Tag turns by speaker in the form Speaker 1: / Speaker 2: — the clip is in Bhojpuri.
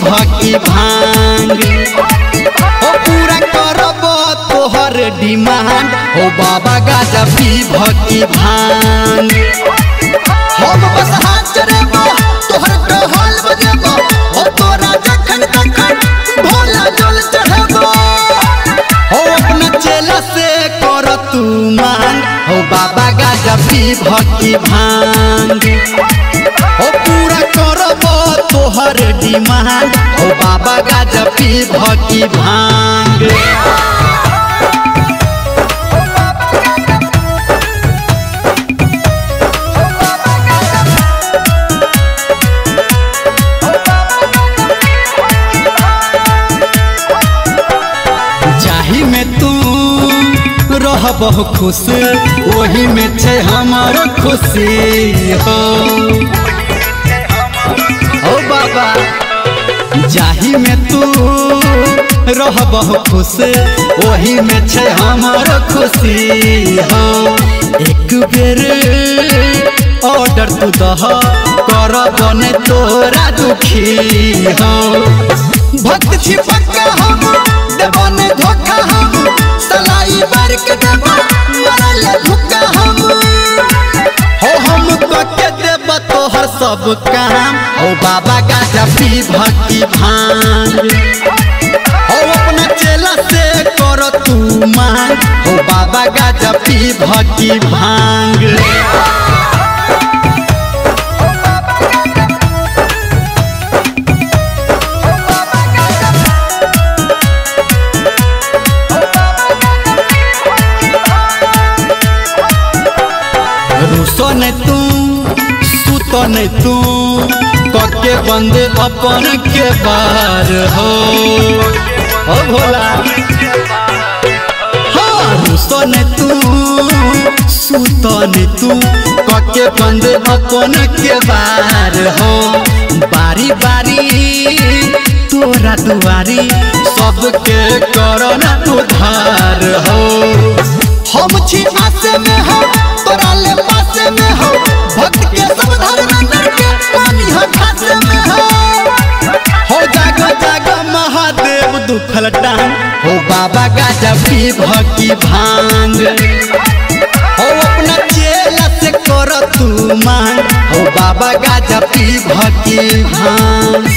Speaker 1: भकी भांग ओ पूरा करब तोहर डिमांड हो बाबा गाजा पी भकी भांग। हम बस हाथ चढ़ेबो तोहर टहल बजेबो ओ तोरा जखन तखन भोला जल चढ़ेबो हो अपना चेला से कर तू मांग हो बाबा गाजा पी भकी भांग ओ पूरा करब तोहर डिमांड हो बाबा गाजा पी भकी भांग। जाही में तू रहबह खुश वही में छे हमार खुशी हो ओ बाबा। जाही में तू रहबह खुश वही में छे हमार खुशी हो। एक बेर ऑर्डर तू दह कर बने तोरा दुखी हो। भक्त छिपक हम देवने धोखा हम सलाई बार के देबा मरल धोखा हम हो। हम के देब तोहर सब काम हो बाबा गाजा पी भकी भांग हो अपना चेला से कर तू मांग हो बाबा गाजा पी भकी भांग। रुसो ने तू सुतो ने तू कके बंदे अपन के बार हो ओ भोला। हाँ रुसो ने तू सुतो ने तू कके बंदे अपन के बार हो। बारी बारी तोरा दुआरी सबके करना उधार हो। हम छी आसे में हो तोरा ले पासे में हो भक्त के सब धर्म करके पानी हो खासे में हो जागो जागो महादेव दुखल टांग हो बाबा गाजा पी भकी भांग हो अपना चेला से कर तू मांग हो बाबा गाजा पी भकी भांग।